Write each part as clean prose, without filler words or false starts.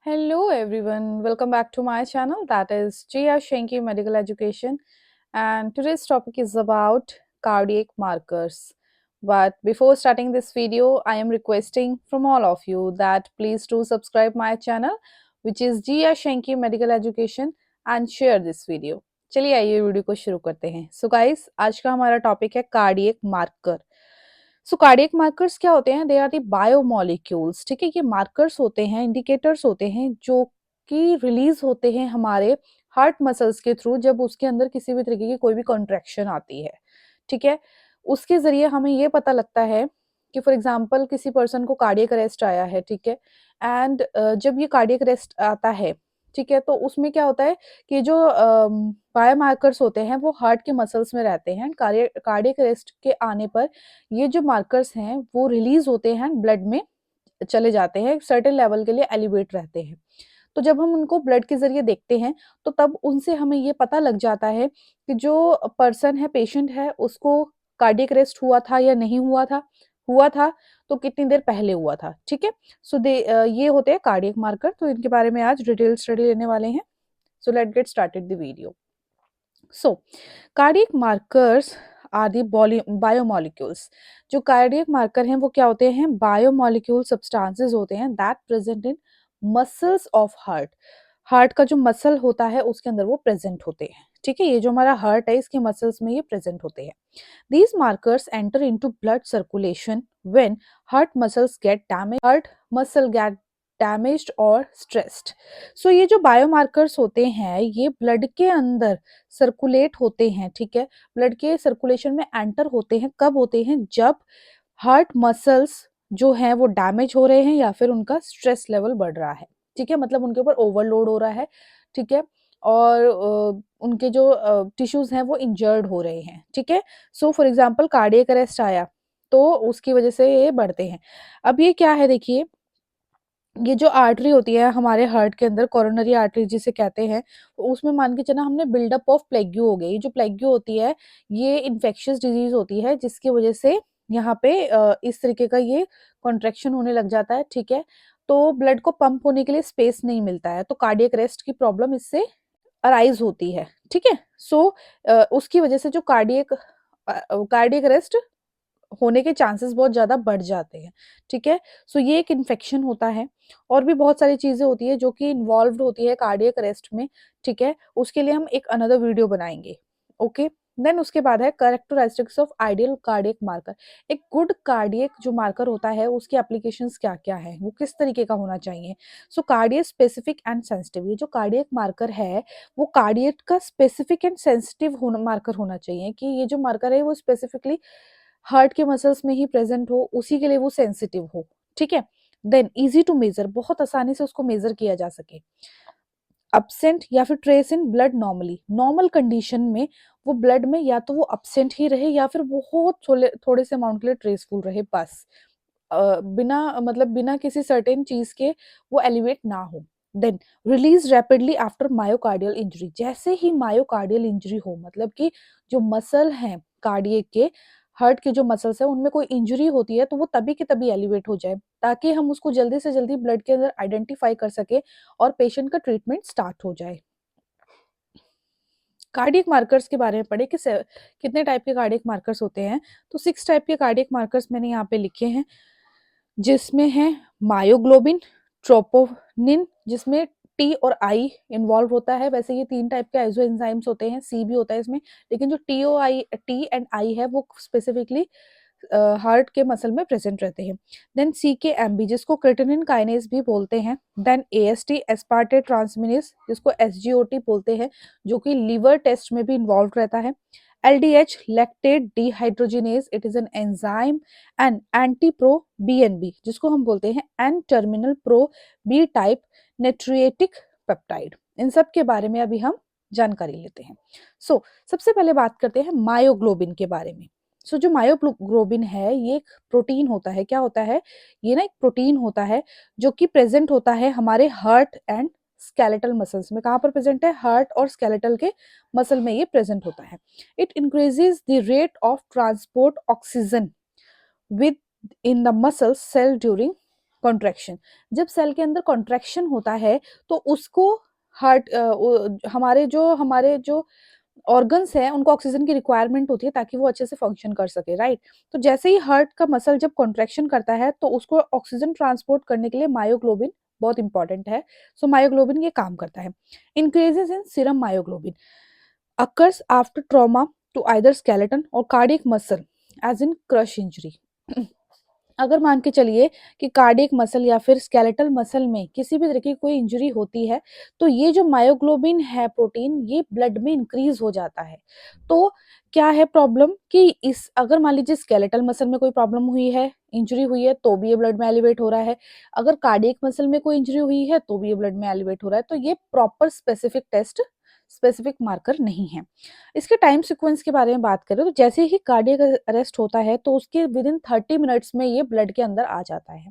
Hello everyone, welcome back to my channel, that is Jia Shenki Medical Education, and today's topic is about cardiac markers. But before starting this video, I am requesting from all of you that please do subscribe my channel which is Jia Shenki Medical Education and share this video. चलिए आइए video को शुरू करते हैं। So guys, आज का हमारा topic है cardiac marker. So cardiac markers क्या होते हैं? They are the biomolecules. ठीक है, ये मार्कर्स होते हैं, इंडिकेटर्स होते हैं जो कि रिलीज होते हैं हमारे हार्ट मसल्स के थ्रू जब उसके अंदर किसी भी तरीके की कोई भी कॉन्ट्रैक्शन आती है। ठीक है, उसके जरिए हमें ये पता लगता है कि फॉर एग्जांपल किसी पर्सन को कार्डियक अरेस्ट आया है। ठीक है, एंड जब ये कार्डियक अरेस्ट आता है, ठीक है, तो उसमें क्या होता है कि जो बायोमार्कर्स होते हैं वो हार्ट के मसल्स में रहते हैं। कार्डियक अरेस्ट के आने पर ये जो मार्कर्स हैं वो रिलीज होते हैं, ब्लड में चले जाते हैं, एक सर्टेन लेवल के लिए एलिवेट रहते हैं। तो जब हम उनको ब्लड के जरिए देखते हैं तो तब उनसे हमें ये पता लग जाता है कि जो पर्सन है, पेशेंट है, उसको कार्डियक अरेस्ट हुआ था या नहीं हुआ था तो कितनी देर पहले हुआ था। ठीक है, सो ये होते हैं कार्डियक मार्कर। तो इनके बारे में आज डिटेल स्टडी लेने वाले हैं। So let get started the video. So cardiac markers are the biomolecules. जो कार्डियक मार्कर हैं वो क्या होते हैं? बायोमोलिक्यूल सब्सटेंसेस होते हैं that present in muscles of heart. Heart का जो मसल होता है उसके अंदर वो प्रेजेंट होते हैं। ठीक है, ये जो हमारा हार्ट है इसके मसल्स में ये प्रेजेंट होते हैं। These markers enter into blood circulation when heart muscles get damaged, heart muscle get damaged or stressed. So ये जो बायोमार्कर्स होते हैं ये ब्लड के अंदर सर्कुलेट होते हैं। ठीक है, ब्लड के सर्कुलेशन में एंटर होते हैं। कब होते हैं? जब हार्ट मसल्स जो हैं वो डैमेज हो रहे हैं या फिर उनका स्ट्रेस लेवल बढ़ रहा है। ठीक है, मतलब उनके ऊपर ओवरलोड हो रहा है। ठीक है, और उनके जो टिश्यूज हैं वो इंजर्ड हो रहे हैं। ठीक है, so for example cardiac arrest आया तो उसकी वजह से ये बढ़ते हैं। अब ये क्या है, देखिए, ये जो आर्टरी होती है हमारे हार्ट के अंदर, कोरोनरी आर्टरी जिसे कहते हैं, उसमें मान के चला हमने बिल्डअप ऑफ प्लेग्यू हो गई। ये जो प्लेग्यू होती है ये इन्फेक्शियस डिजीज होती है जिसकी वजह से यहाँ पे इस तरीके का ये कॉन्ट्रैक्शन होने लग जाता है। ठीक है, तो ब्लड को पंप होने के लिए स्पेस नहीं मिलता है, तो कार्डियक अरेस्ट की प्रॉब्लम इससे अराइज होती है। ठीक है, सो उसकी वजह से जो कार्डियक अरेस्ट होने के चांसेस बहुत ज़्यादा बढ़ जाते हैं। ठीक है, सो ये एक इन्फेक्शन होता है। और भी बहुत सारी चीज़ें होती है जो कि इन्वॉल्व्ड होती है कार्डियक अरेस्ट में। ठीक है, उसके लिए हम एक अनदर वीडियो बनाएंगे। ओके, देन उसके बाद है characteristics of ideal cardiac marker. एक गुड कार्डियक जो मार्कर होता है उसकी एप्लीकेशंस क्या क्या है, वो किस तरीके का होना चाहिए। सो कार्डियक स्पेसिफिक एंड सेंसिटिव। ये जो कार्डियक मार्कर है वो कार्डियक का स्पेसिफिक एंड सेंसिटिव मार्कर होना चाहिए कि ये जो मार्कर है वो स्पेसिफिकली हार्ट के मसल्स में ही प्रेजेंट हो, उसी के लिए वो सेंसिटिव हो। ठीक है, देन इजी टू मेजर, बहुत आसानी से उसको मेजर किया जा सके। अब्सेंट या फिर trace in blood normally, normal condition में वो ब्लड में या तो वो अब्सेंट ही रहे या फिर बहुत थोड़े से अमाउंट के लिए ट्रेसफुल रहे, बस बिना किसी सर्टेन चीज के वो एलिवेट ना हो। Then release rapidly after myocardial injury. जैसे ही मायोकार्डियल इंजरी हो, मतलब कि जो मसल हैं कार्डियक के, हार्ट के जो मसल्स है उनमें कोई इंजरी होती है तो वो तभी के तभी एलिवेट हो जाए ताकि हम उसको जल्दी से जल्दी ब्लड के अंदर आइडेंटिफाई कर सके और पेशेंट का ट्रीटमेंट स्टार्ट हो जाए। कार्डियक मार्कर्स के बारे में पढ़े कि कितने टाइप के कार्डियक मार्कर्स होते हैं। तो 6 टाइप के कार्डियक मार्कर्स मैंने यहाँ पे लिखे हैं, जिसमें है मायोग्लोबिन, ट्रोपोनिन, जिसमें टी और आई इन्वॉल्व होता है। वैसे ये 3 टाइप के आइसो एंजाइम्स होते हैं, सी भी होता है इसमें, लेकिन जो टी एंड आई है वो स्पेसिफिकली हार्ट के मसल में प्रेजेंट रहते हैं। देन सी के एम बी, जिसको क्रिटिनिन काइनेज भी बोलते हैं। देन ए एस टी, एस्पार्टे ट्रांसमिनेस, जिसको एस जी ओ टी बोलते हैं, जो कि लीवर टेस्ट में भी इन्वॉल्व रहता है। LDH, lactate dehydrogenase, it is an enzyme and NT pro BNB, जिसको हम बोलते हैं N terminal pro B type natriuretic peptide. इन सब के बारे में अभी हम जानकारी लेते हैं। सबसे पहले बात करते हैं मायोग्लोबिन के बारे में। जो मायोग्लोबिन है ये एक प्रोटीन होता है। क्या होता है? ये ना एक प्रोटीन होता है जो कि प्रेजेंट होता है हमारे हार्ट एंड स्केलेटल मसल्स में। कहाँ पर प्रेजेंट है? हार्ट और स्केलेटल के मसल में ये प्रेजेंट होता है। It increases the rate of transport oxygen within the muscle cell during contraction, जब सेल के अंदर कॉन्ट्रैक्शन होता है तो उसको हार्ट हमारे जो ऑर्गन्स हैं उनको ऑक्सीजन की रिक्वायरमेंट होती है ताकि वो अच्छे से फंक्शन कर सके, राइट। तो जैसे ही हार्ट का मसल जब कॉन्ट्रैक्शन करता है तो उसको ऑक्सीजन ट्रांसपोर्ट करने के लिए मायोग्लोबिन बहुत इंपॉर्टेंट है। सो मायोग्लोबिन ये काम करता है। Increases in serum myoglobin occurs after trauma to either skeleton or cardiac muscle as in crush injury। अगर मान के चलिए कि कार्डियक मसल या फिर स्केलेटल मसल में किसी भी तरह की कोई इंजरी होती है तो ये जो मायोग्लोबिन है प्रोटीन ये ब्लड में इंक्रीज हो जाता है। तो क्या है प्रॉब्लम कि इस अगर मान लीजिए स्केलेटल मसल में कोई प्रॉब्लम हुई है, इंजरी हुई है तो भी ये ब्लड में एलिवेट हो रहा है, अगर कार्डियक मसल में कोई इंजरी हुई है तो भी ये ब्लड में एलिवेट हो रहा है, तो ये proper specific test specific marker नहीं है। इसके टाइम सीक्वेंस के बारे में बात करें तो जैसे ही कार्डियक अरेस्ट होता है तो उसके विद इन 30 मिनट्स में ये ब्लड के अंदर आ जाता है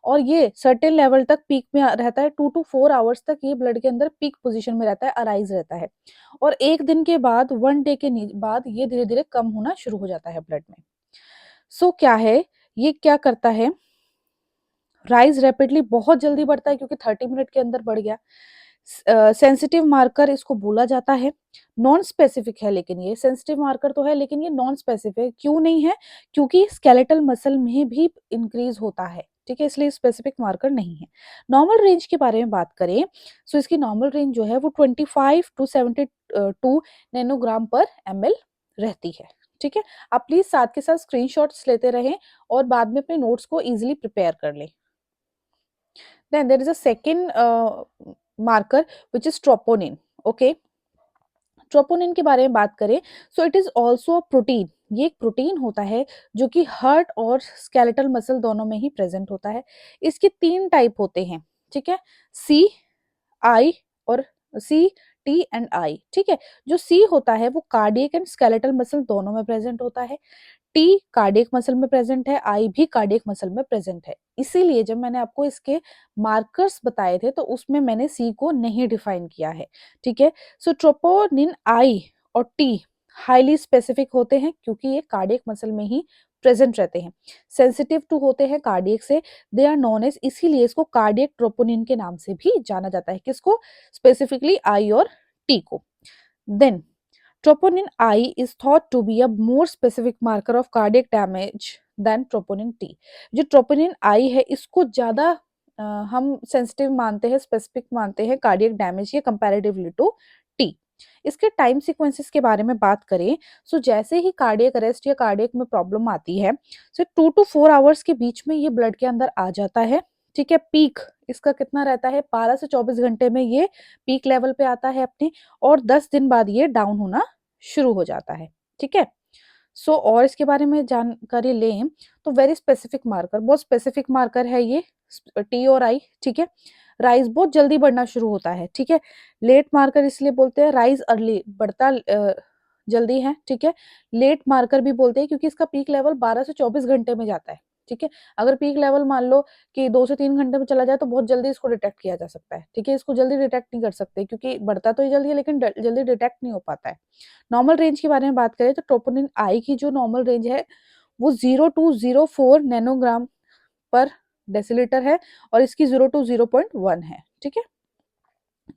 और ये सर्टेन लेवल तक पीक में रहता है। 2 to 4 आवर्स तक ये ब्लड के अंदर पीक पोजीशन में रहता है, अराइज रहता है और एक दिन के बाद 1 डे के बाद ये धीरे धीरे कम होना शुरू हो जाता है ब्लड में। सो क्या है, ये क्या करता है, राइज रैपिडली बहुत जल्दी बढ़ता है क्योंकि 30 मिनट के अंदर बढ़ गया। सेंसिटिव मार्कर इसको बोला जाता है, नॉन स्पेसिफिक है, लेकिन ये सेंसिटिव मार्कर तो है लेकिन ये नॉन स्पेसिफिक क्यों नहीं है, क्योंकि स्केलेटल मसल में भी इंक्रीज होता है, ठीक है, इसलिए स्पेसिफिक मार्कर नहीं है। नॉर्मल रेंज के बारे में बात करें सो इसकी नॉर्मल रेंज जो है वो 25 to 72 नैनोग्राम पर ml रहती है, ठीक है। आप प्लीज साथ के साथ स्क्रीनशॉट्स लेते रहें और बाद में अपने नोट्स को इजीली प्रिपेयर कर लें। Then there is a second marker which is troponin. Okay, troponin के बारे में बात करें so it is also a protein. ये एक प्रोटीन होता है जो कि हार्ट और स्केलेटल मसल दोनों में ही प्रेजेंट होता है। इसके 3 टाइप होते हैं, ठीक है, सी, आई और सी, टी एंड आई, ठीक है। जो सी होता है वो कार्डियक एंड स्केलेटल मसल दोनों में प्रेजेंट होता है, टी कार्डियक मसल में प्रेजेंट है, आई भी कार्डियक मसल में प्रेजेंट है। इसीलिए जब मैंने आपको इसके मार्कर्स बताए थे तो उसमें मैंने सी को नहीं डिफाइन किया है, ठीक है। सो ट्रोपोनिन आई और टी हाईली स्पेसिफिक होते हैं क्योंकि ये कार्डियक मसल में ही प्रेजेंट रहते हैं, सेंसिटिव टू होते हैं कार्डियक से, दे आर नोन एज, इसीलिए इसको कार्डियक ट्रोपोनिन के नाम से भी जाना जाता है। किसको? स्पेसिफिकली आई और टी को। Then troponin I is thought to be a more specific marker of cardiac damage than troponin T। जो troponin I है इसको ज्यादा हम सेंसिटिव मानते हैं, स्पेसिफिक मानते हैं कार्डियक डैमेज के कंपैरेटिवली टू T। इसके टाइम सीक्वेंसेस के बारे में बात करें सो जैसे ही कार्डियक अरेस्ट या कार्डियक में प्रॉब्लम आती है सो 2 to 4 आवर्स के बीच में ये ब्लड के अंदर आ जाता है, ठीक है। पीक इसका कितना रहता है, 12 से 24 घंटे में ये पीक लेवल पे आता है अपने, और 10 दिन बाद ये डाउन होना शुरू हो जाता है, ठीक है। सो और इसके बारे में जानकारी लें तो वेरी स्पेसिफिक मार्कर, बहुत स्पेसिफिक मार्कर है ये टी और आई, ठीक है। राइज बहुत जल्दी बढ़ना शुरू होता है, ठीक है। लेट मार्कर इसलिए बोलते हैं, राइज अर्ली बढ़ता जल्दी है, ठीक है। लेट मार्कर भी बोलते हैं क्योंकि इसका पीक लेवल 12 से 24 घंटे में जाता है, ठीक है। अगर पीक लेवल मान लो कि 2 से 3 घंटे में चला जाए तो बहुत जल्दी इसको डिटेक्ट किया जा सकता है, ठीक है। इसको जल्दी डिटेक्ट नहीं कर सकते क्योंकि बढ़ता तो ही जल्दी है लेकिन जल्दी डिटेक्ट नहीं हो पाता है। नॉर्मल रेंज के बारे में बात करें तो ट्रोपोनिन आई की जो नॉर्मल रेंज है वो 0 to 0.4 नैनोग्राम पर डेसिलीटर है और इसकी 0 to 0.1 है, ठीक है।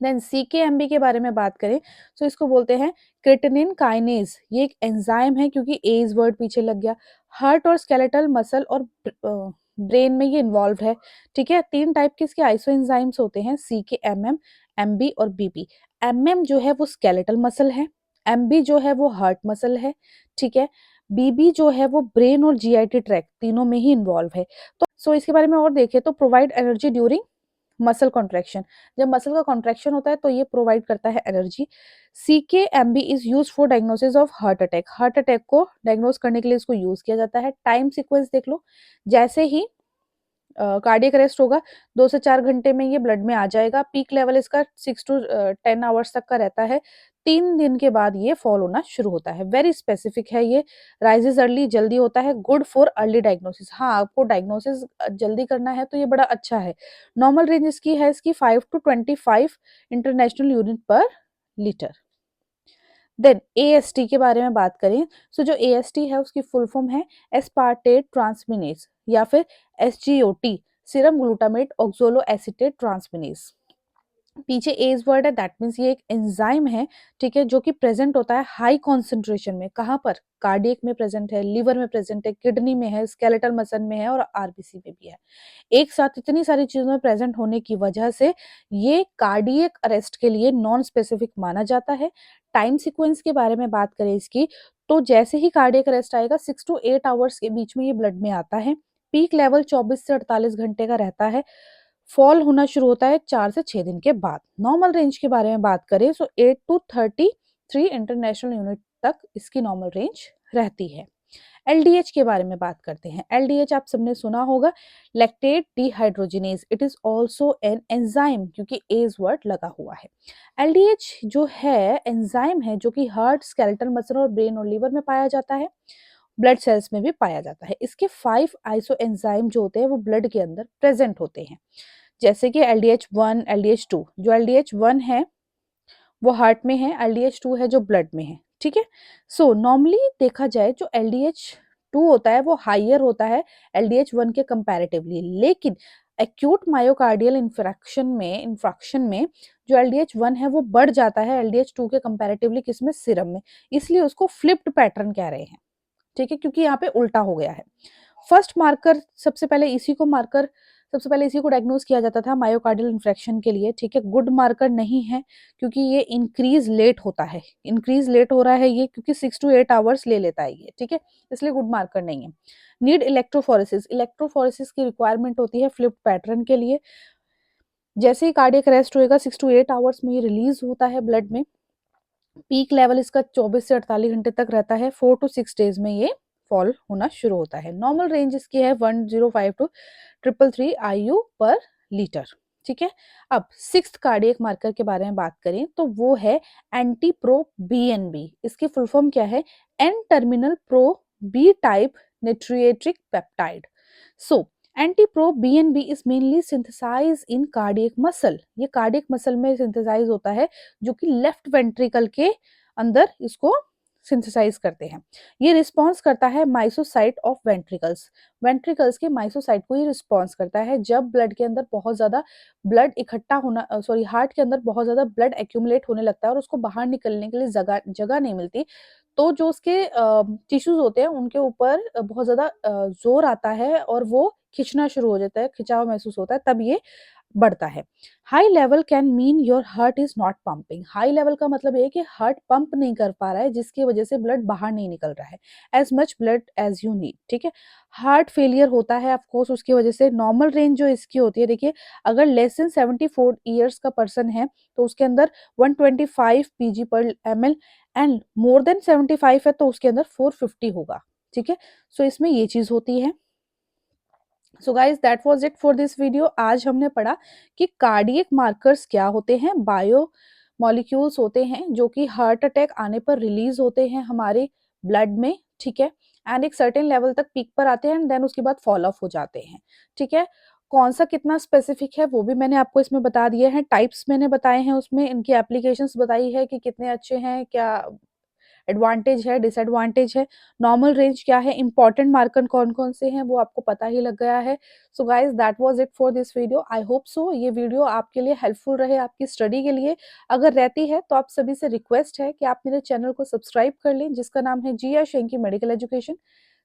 देन सीकेएमबी के बारे में बात करें तो इसको बोलते हैं क्रेटिनिन काइनेज। ये एक एंजाइम है क्योंकि एज वर्ड पीछे लग गया। हार्ट और स्केलेटल मसल और ब्रेन में ये इन्वॉल्व है, ठीक है। 3 टाइप के इसके आइसो एंजाइम्स होते हैं, सीकेएमएम, एमबी और बीबी। एमएम जो है वो स्केलेटल मसल है, एमबी जो है वो हार्ट मसल है, ठीक है। बीबी जो है वो ब्रेन और जीआईटी ट्रैक्ट तीनों में ही इन्वॉल्व है। तो इसके बारे में और देखें तो provide energy during muscle contraction, जब मसल का कॉन्ट्रैक्शन होता है तो ये प्रोवाइड करता है energy. CKMB is use for diagnosis of heart attack, heart attack को डायग्नोस करने के लिए इसको यूज किया जाता है। टाइम सीक्वेंस देख लो, जैसे ही कार्डियक अरेस्ट होगा 2 से 4 घंटे में ये ब्लड में आ जाएगा। पीक लेवल इसका 6 to 10 आवर्स तक का रहता है। 3 दिन के बाद ये फॉल होना शुरू होता है। वेरी स्पेसिफिक है ये, राइजेस अर्ली, जल्दी होता है, गुड फॉर अर्ली डायग्नोसिस। हाँ, आपको डायग्नोसिस जल्दी करना है तो ये बड़ा अच्छा है। नॉर्मल रेंज इसकी है इसकी 5 to 25 इंटरनेशनल यूनिट पर लीटर। देन एएसटी के बारे में बात करें सो जो एएसटी है उसकी फुल फॉर्म है एस्पार्टेट ट्रांसमिनेज या फिर SGOT, serum glutamate oxaloacetate transaminase. पीछे एज वर्ड है, दैट मीन्स ये एक एंजाइम है, ठीक है, जो कि प्रेजेंट होता है हाई कॉन्सेंट्रेशन में। कहाँ पर? कार्डियक में प्रेजेंट है, लिवर में प्रेजेंट है, किडनी में है, स्केलेटल मसल में है और आरबीसी में भी है। एक साथ इतनी सारी चीजों में प्रेजेंट होने की वजह से ये कार्डियक अरेस्ट के लिए नॉन स्पेसिफिक माना जाता है। टाइम सीक्वेंस के बारे में बात करें इसकी, तो जैसे ही कार्डियक अरेस्ट आएगा 6 to 8 आवर्स के बीच में ये ब्लड में आता है। पीक लेवल 24 से 48 घंटे का रहता है। फॉल होना शुरू होता है 4 से 6 दिन के बाद। नॉर्मल रेंज के बारे में बात करें तो 8 to 33 इंटरनेशनल यूनिट तक इसकी नॉर्मल रेंज रहती है। एलडीएच के बारे में बात करते हैं। एलडीएच आप सबने सुना होगा, lactate dehydrogenase. It is also an enzyme, क्योंकि एज वर्ड लगा हुआ है। एलडीएच जो है एंजाइम है जो कि हार्ट, स्केलेटल मसल और ब्रेन और लीवर में पाया जाता है, ब्लड सेल्स में भी पाया जाता है। इसके 5 आइसो एंजाइम जो होते हैं वो ब्लड के अंदर प्रेजेंट होते हैं, जैसे कि LDH1, LDH2। जो LDH1 है वो हार्ट में है, LDH2 है जो ब्लड में है, ठीक है। सो नॉर्मली देखा जाए जो LDH2 होता है वो हाइयर होता है LDH1 के कंपैरेटिवली, लेकिन एक्यूट मायोकार्डियल इंफ्रैक्शन में जो LDH1 है वो बढ़ जाता है LDH2 के कंपैरेटिवली, किसमें? सीरम में। इसलिए उसको फ्लिप्ड पैटर्न कह रहे हैं, ठीक है, क्योंकि यहाँ पे उल्टा हो गया है। फर्स्ट मार्कर सबसे पहले इसी को डायग्नोज किया जाता था मायोकार्डियल इंफ्रैक्शन के लिए, ठीक है। गुड मार्कर नहीं है क्योंकि ये इंक्रीज लेट होता है, इंक्रीज लेट हो रहा है ये क्योंकि 6 to 8 आवर्स ले लेता है ये, ठीक है, इसलिए गुड मार्कर नहीं है। Need electrophoresis. इलेक्ट्रोफोरेसिस की रिक्वायरमेंट होती है फ्लिप पैटर्न के लिए। जैसे ही कार्डियक अरेस्ट होएगा 6 to 8 आवर्स में ये रिलीज होता है ब्लड में। पीक लेवल इसका 24 से 48 घंटे तक रहता है। 4 to 6 डेज में ये फॉल होना शुरू होता है। नॉर्मल रेंज इसकी है 105 to 333 IU पर लीटर, ठीक है। अब सिक्स्थ कार्डियक मार्कर के बारे में बात करें तो वो है एंटी प्रो BNB। इसकी फुल फॉर्म क्या है? N terminal pro B type natriuretic peptide. So NT pro BNB is mainly synthesise in cardiac muscle. ये कार्डियक मसल में सिंथेसाइज होता है, जो कि लेफ्ट वेंट्रिकल के अंदर इसको सिंथेसाइज करते हैं। ये रिस्पॉन्स करता है माइसोसाइट ऑफ वेंट्रिकल्स के माइसोसाइट को ये रिस्पॉन्स करता है जब ब्लड के अंदर बहुत ज्यादा ब्लड इकट्ठा होना हार्ट के अंदर बहुत ज्यादा ब्लड एक्यूमुलेट होने लगता है और उसको बाहर निकलने के लिए जगह नहीं मिलती। तो जो उसके टिश्यूज होते हैं उनके ऊपर बहुत ज्यादा जोर आता है और वो खिंचना शुरू हो जाता है, खिंचाव महसूस होता है, तब ये बढ़ता है। High level can mean your heart is not pumping. High level का मतलब ये कि हार्ट पंप नहीं कर पा रहा है, जिसकी वजह से ब्लड बाहर नहीं निकल रहा है as much blood as you need, ठीक है। हार्ट फेलियर होता है ऑफकोर्स उसकी वजह से। नॉर्मल रेंज जो इसकी होती है, देखिए, अगर लेस देन 74 ईयर्स का पर्सन है तो उसके अंदर 125 pg/ml एंड मोर देन 75 है तो उसके अंदर 450 होगा, ठीक है। सो इसमें ये चीज होती है। So guys that was it for this video. आज हमने पढ़ा कि कार्डियक मार्कर्स क्या होते हैं। बायो मॉलिक्यूल्स होते हैं जो कि हार्ट अटैक आने पर रिलीज होते हैं हमारे ब्लड में, ठीक है, एंड एक सर्टेन लेवल तक पीक पर आते हैं एंड देन उसके बाद फॉल ऑफ हो जाते हैं, ठीक है। कौन सा कितना स्पेसिफिक है वो भी मैंने आपको इसमें बता दिए हैं, टाइप्स मैंने बताए हैं उसमें, इनकी एप्लीकेशंस बताई है कि कितने अच्छे हैं, क्या एडवांटेज है, डिसएडवांटेज है, नॉर्मल रेंज क्या है, इंपॉर्टेंट मार्कर कौन कौन से हैं वो आपको पता ही लग गया है। So guys that was it for this video. I hope so ये वीडियो आपके लिए हेल्पफुल रहे, आपकी स्टडी के लिए। अगर रहती है तो आप सभी से रिक्वेस्ट है कि आप मेरे चैनल को सब्सक्राइब कर लें, जिसका नाम है जिया शेंकी मेडिकल एजुकेशन।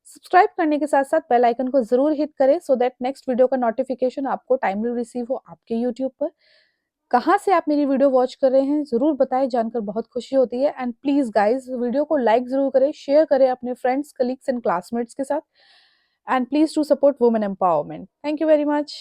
सब्सक्राइब करने के साथ साथ बेल आइकन को जरूर हिट करें सो दैट नेक्स्ट वीडियो का नोटिफिकेशन आपको टाइमली रिसीव हो आपके यूट्यूब पर। कहाँ से आप मेरी वीडियो वॉच कर रहे हैं जरूर बताएं, जानकर बहुत खुशी होती है। एंड प्लीज गाइज वीडियो को लाइक जरूर करें, शेयर करें अपने फ्रेंड्स, कलीग्स एंड क्लासमेट्स के साथ। And please to support women empowerment. Thank you very much.